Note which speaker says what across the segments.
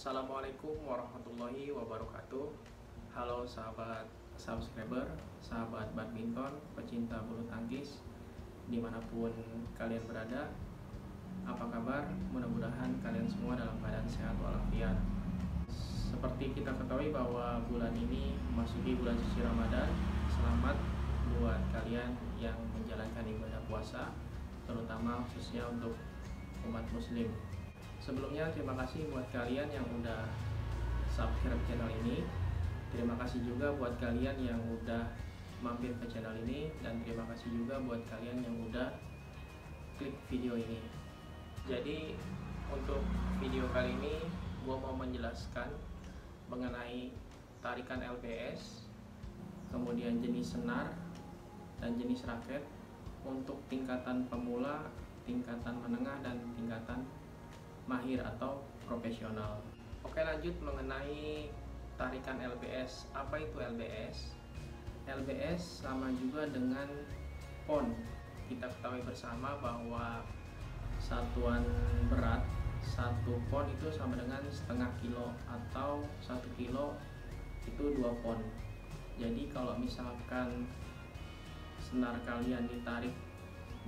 Speaker 1: Assalamualaikum warahmatullahi wabarakatuh. Halo sahabat subscriber, sahabat badminton, pecinta bulu tangkis dimanapun kalian berada. Apa kabar? Mudah-mudahan kalian semua dalam keadaan sehat walafiat. Seperti kita ketahui bahwa bulan ini memasuki bulan suci Ramadan. Selamat buat kalian yang menjalankan ibadah puasa, terutama khususnya untuk umat muslim. Sebelumnya terima kasih buat kalian yang udah subscribe channel ini. Terima kasih juga buat kalian yang udah mampir ke channel ini, dan terima kasih juga buat kalian yang udah klik video ini. Jadi untuk video kali ini gue mau menjelaskan mengenai tarikan LBS, kemudian jenis senar dan jenis raket untuk tingkatan pemula, tingkatan menengah, dan tingkatan mahir atau profesional. Oke, lanjut mengenai tarikan LBS. Apa itu LBS? LBS sama juga dengan pon. Kita ketahui bersama bahwa satuan berat satu pon itu sama dengan setengah kilo, atau 1 kilo itu 2 pon. Jadi kalau misalkan senar kalian ditarik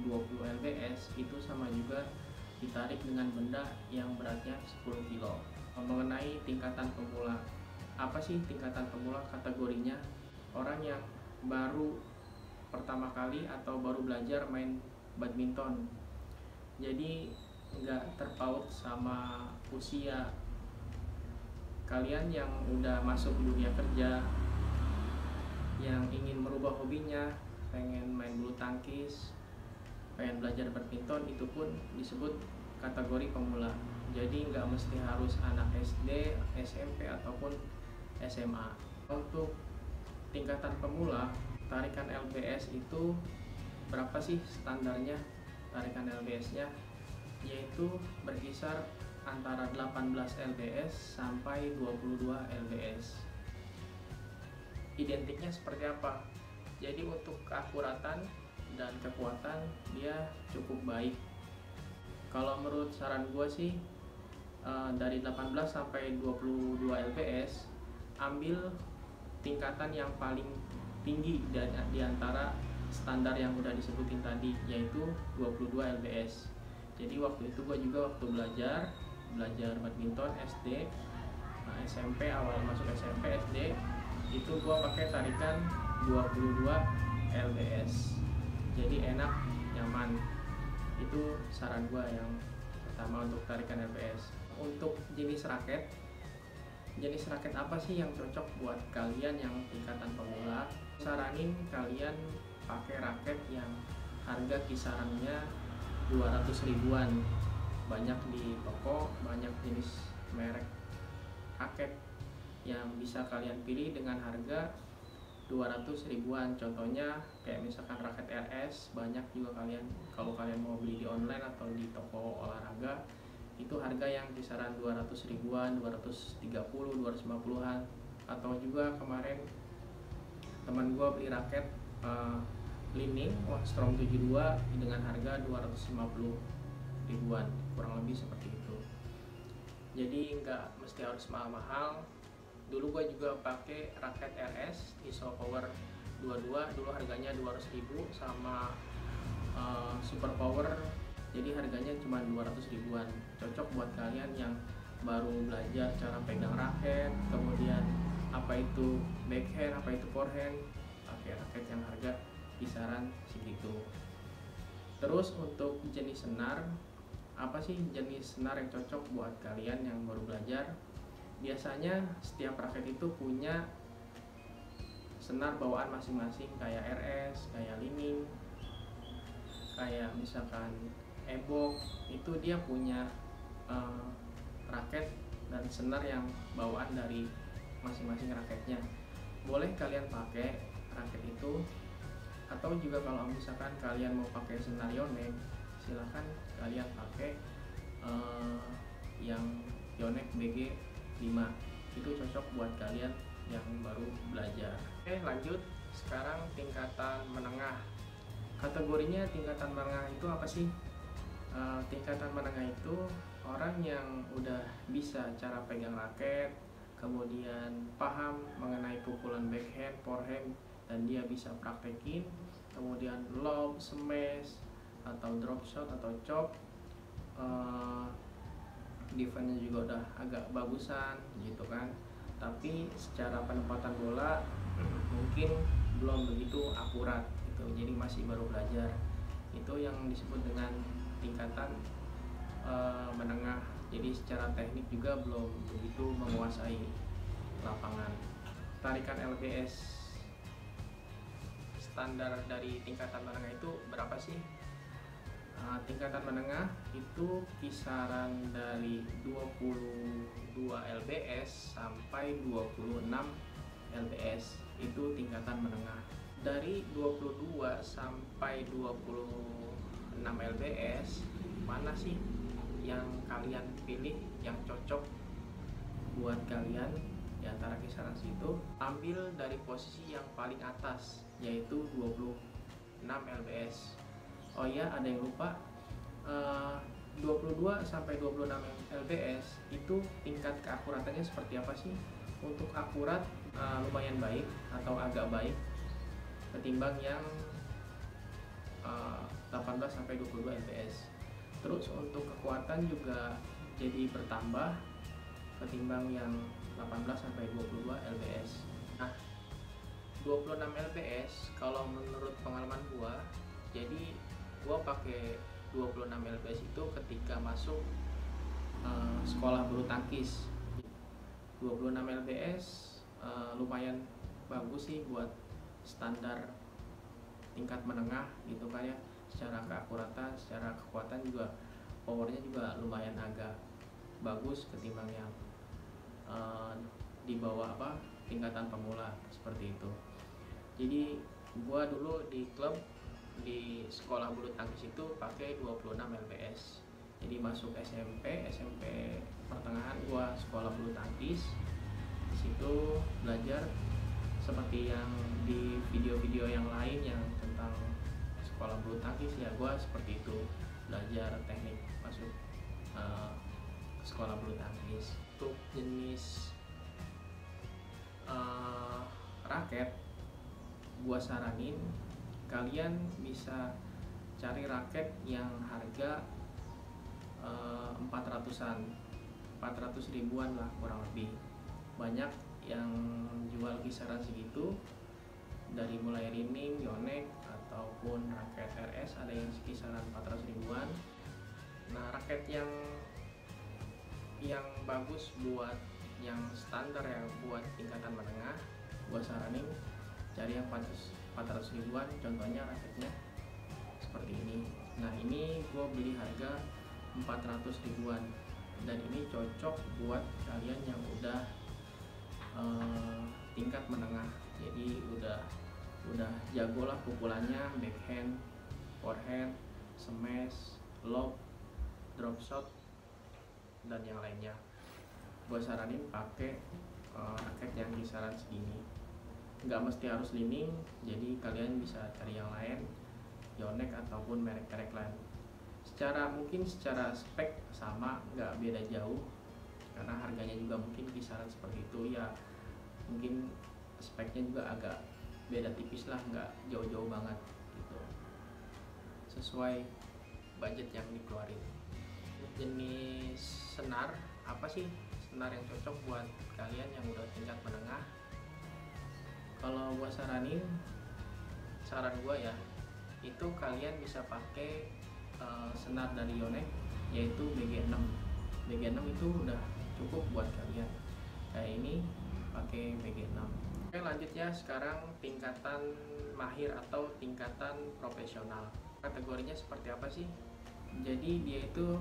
Speaker 1: 20 LBS, itu sama juga ditarik dengan benda yang beratnya 10 kilo. Mengenai tingkatan pemula, apa sih tingkatan pemula? Kategorinya orang yang baru pertama kali atau baru belajar main badminton. Jadi nggak terpaut sama usia. Kalian yang udah masuk dunia kerja, yang ingin merubah hobinya, pengen main bulu tangkis, pengen belajar badminton, itu pun disebut kategori pemula. Jadi nggak mesti harus anak SD, SMP, ataupun SMA. Untuk tingkatan pemula, tarikan LBS itu berapa sih standarnya? Tarikan LBS-nya yaitu berkisar antara 18 LBS sampai 22 LBS. Identiknya seperti apa? Jadi untuk keakuratan dan kekuatan dia cukup baik. Kalau menurut saran gue sih, dari 18 sampai 22 LBS, ambil tingkatan yang paling tinggi dan di antara standar yang udah disebutin tadi, yaitu 22 LBS. Jadi waktu itu gue juga waktu belajar badminton SD, SMP, awal masuk SMP, SD, itu gue pakai tarikan 22 LBS. Jadi enak, nyaman. Itu saran gue yang pertama untuk tarikan LBS. Untuk jenis raket apa sih yang cocok buat kalian yang tingkatan pemula? Saranin kalian pakai raket yang harga kisarannya 200 ribuan. Banyak di toko, banyak jenis merek raket yang bisa kalian pilih dengan harga 200 ribuan. Contohnya kayak misalkan raket RS, banyak juga kalian kalau kalian mau beli di online atau di toko olahraga, itu harga yang kisaran 200 ribuan, 230, 250-an. Atau juga kemarin teman gua beli raket Li-Ning Strong 72 dengan harga 250 ribuan, kurang lebih seperti itu. Jadi nggak mesti harus mahal-mahal. Dulu gue juga pakai raket RS ISO Power 22, dulu harganya 200.000, sama Super Power, jadi harganya cuma 200 ribuan. Cocok buat kalian yang baru belajar cara pegang raket, kemudian apa itu backhand, apa itu forehand, pakai raket yang harga kisaran segitu. Terus untuk jenis senar, apa sih jenis senar yang cocok buat kalian yang baru belajar? Biasanya setiap raket itu punya senar bawaan masing-masing, kayak RS, kayak Li-Ning, kayak misalkan Ebok, itu dia punya raket dan senar yang bawaan dari masing-masing raketnya. Boleh kalian pakai raket itu, atau juga kalau misalkan kalian mau pakai senar Yonex, silahkan kalian pakai yang Yonex BG 5. Itu cocok buat kalian yang baru belajar. Oke, lanjut. Sekarang tingkatan menengah. Kategorinya tingkatan menengah itu apa sih? Tingkatan menengah itu orang yang udah bisa cara pegang raket, kemudian paham mengenai pukulan backhand, forehand, dan dia bisa praktekin, kemudian lob, smash, atau drop shot atau chop, defense-nya juga udah agak bagusan gitu kan, tapi secara penempatan bola mungkin belum begitu akurat gitu, jadi masih baru belajar. Itu yang disebut dengan tingkatan menengah, jadi secara teknik juga belum begitu menguasai lapangan. Tarikan LBS standar dari tingkatan menengah itu berapa sih? Tingkatan menengah itu kisaran dari 22 lbs sampai 26 lbs, itu tingkatan menengah. Dari 22 sampai 26 lbs, mana sih yang kalian pilih yang cocok buat kalian di antara kisaran situ? Ambil dari posisi yang paling atas, yaitu 26 lbs. Oh iya, ada yang lupa, 22 sampai 26 lbs itu tingkat keakuratannya seperti apa sih? Untuk akurat lumayan baik atau agak baik ketimbang yang 18 sampai 22 lbs. Terus untuk kekuatan juga jadi bertambah ketimbang yang 18 sampai 22 lbs. Nah, 26 lbs kalau menurut pengalaman gua, jadi gua pakai 26 lbs itu ketika masuk sekolah bulu tangkis. 26 lbs lumayan bagus sih buat standar tingkat menengah gitu kan ya, secara keakuratan, secara kekuatan juga, powernya juga lumayan agak bagus ketimbang yang di bawah tingkatan pemula seperti itu. Jadi gua dulu di klub di sekolah bulu tangkis itu pakai 26 lbs. Jadi masuk SMP pertengahan gua sekolah bulu tangkis. Di situ belajar seperti yang di video-video yang lain yang tentang sekolah bulu tangkis ya, gua seperti itu belajar teknik masuk sekolah bulu tangkis. Untuk jenis raket, gua saranin kalian bisa cari raket yang harga 400-an, 400 ribuan lah kurang lebih. Banyak yang jual kisaran segitu, dari mulai Riming, Yonex, ataupun raket RS ada yang kisaran 400 ribuan. Nah, raket yang bagus buat yang standar ya, buat tingkatan menengah, gua saranin cari yang 400 ribuan. Contohnya raketnya seperti ini. Nah, ini gue beli harga 400 ribuan, dan ini cocok buat kalian yang udah tingkat menengah, jadi udah jago lah pukulannya, backhand, forehand, smash, lob, drop shot, dan yang lainnya. Gue saranin pakai raket yang kisaran segini. Nggak mesti harus Li-Ning, jadi kalian bisa cari yang lain, Yonex ataupun merek-merek lain. Mungkin secara spek sama, nggak beda jauh, karena harganya juga mungkin kisaran seperti itu ya. Mungkin speknya juga agak beda tipis lah, nggak jauh-jauh banget gitu, sesuai budget yang dikeluarin. Jenis senar, apa sih senar yang cocok buat kalian yang udah tingkat menengah? Kalau gua saran gua ya, itu kalian bisa pakai senar dari Yonex, yaitu BG6. BG6 itu udah cukup buat kalian. Kayak ini pakai BG6. Oke, lanjutnya sekarang tingkatan mahir atau tingkatan profesional. Kategorinya seperti apa sih? Jadi dia itu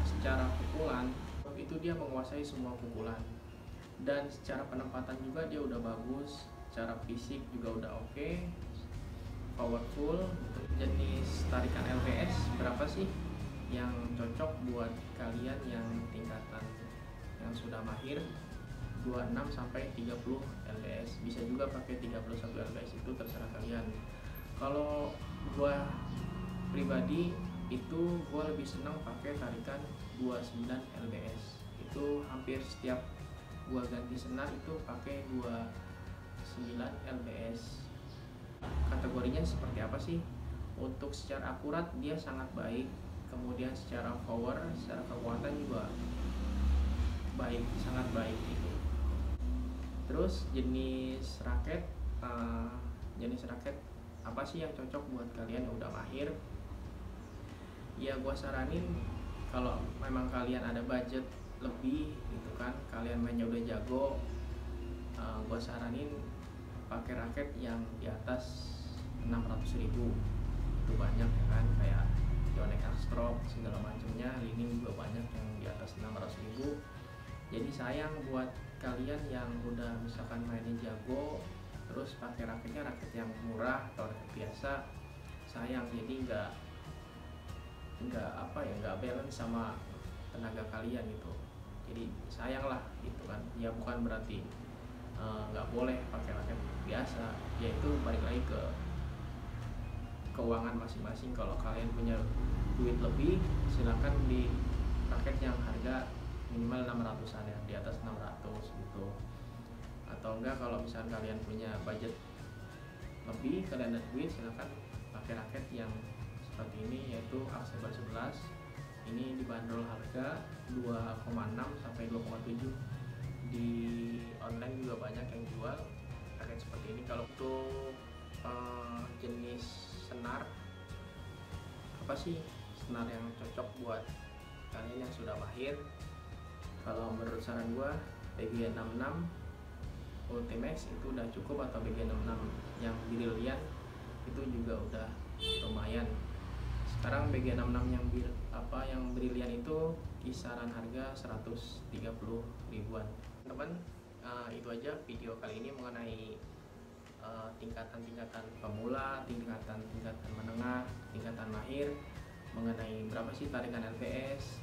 Speaker 1: secara pukulan itu dia menguasai semua pukulan, dan secara penempatan juga dia udah bagus, secara fisik juga udah oke, powerful. Untuk jenis tarikan LBS berapa sih yang cocok buat kalian yang tingkatan yang sudah mahir? 26 sampai 30 lbs, bisa juga pakai 31 lbs, itu terserah kalian. Kalau gua pribadi itu gua lebih senang pakai tarikan 29 lbs. Itu hampir setiap gua ganti senar itu pakai 29 lbs. Kategorinya seperti apa sih? Untuk secara akurat dia sangat baik, kemudian secara power, secara kekuatan juga baik, sangat baik itu. Terus jenis raket apa sih yang cocok buat kalian yang udah mahir? Ya gua saranin kalau memang kalian ada budget lebih gitu kan, kalian mainnya udah jago, gua saranin pakai raket yang di atas 600.000. Itu banyak ya kan, kayak Yonex Astrop segala macamnya, Li-Ning juga banyak yang di atas 600.000. Jadi sayang buat kalian yang udah misalkan mainnya jago terus pakai raketnya raket yang murah atau raket biasa, sayang, jadi nggak balance sama tenaga kalian gitu. Jadi sayang lah gitu kan. Ya bukan berarti nggak boleh pakai raket biasa, yaitu balik lagi ke keuangan masing-masing. Kalau kalian punya duit lebih, silakan beli raket yang harga minimal 600-an ya, di atas 600 gitu. Atau enggak, kalau misalnya kalian punya budget lebih, kalian ada duit, silakan pakai raket yang seperti ini, yaitu Axe 11. Ini dibanderol harga 2,6 sampai 2,7. Di online juga banyak yang jual raket seperti ini. Kalau untuk jenis senar, apa sih senar yang cocok buat kalian yang sudah mahir? Kalau menurut saran gua, BG66 Ultimax itu udah cukup, atau BG66 yang brilliant itu juga udah lumayan. Sekarang BG66 yang brilliant itu kisaran harga 130 ribuan. Teman-teman, itu aja video kali ini mengenai tingkatan-tingkatan pemula, tingkatan-tingkatan menengah, tingkatan mahir, mengenai berapa sih tarikan LPS,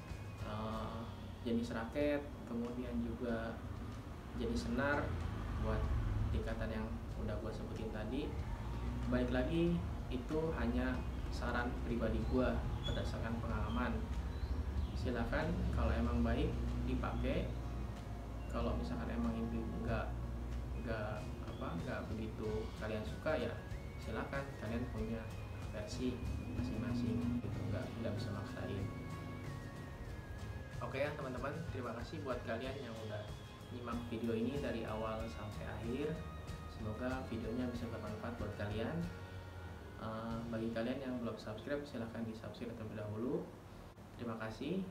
Speaker 1: jenis raket, kemudian juga jenis senar buat tingkatan yang udah gue sebutin tadi. Balik lagi, itu hanya saran pribadi gue berdasarkan pengalaman. Silakan kalau emang baik dipakai, kalau misalkan emang itu nggak begitu kalian suka, ya silakan, kalian punya versi masing-masing gitu, nggak bisa maksain. Oke ya teman-teman, terima kasih buat kalian yang udah nyimak video ini dari awal sampai akhir. Semoga videonya bisa bermanfaat buat kalian. Bagi kalian yang belum subscribe, silahkan di subscribe terlebih dahulu. Terima kasih.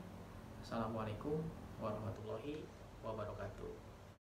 Speaker 1: Assalamualaikum warahmatullahi wabarakatuh.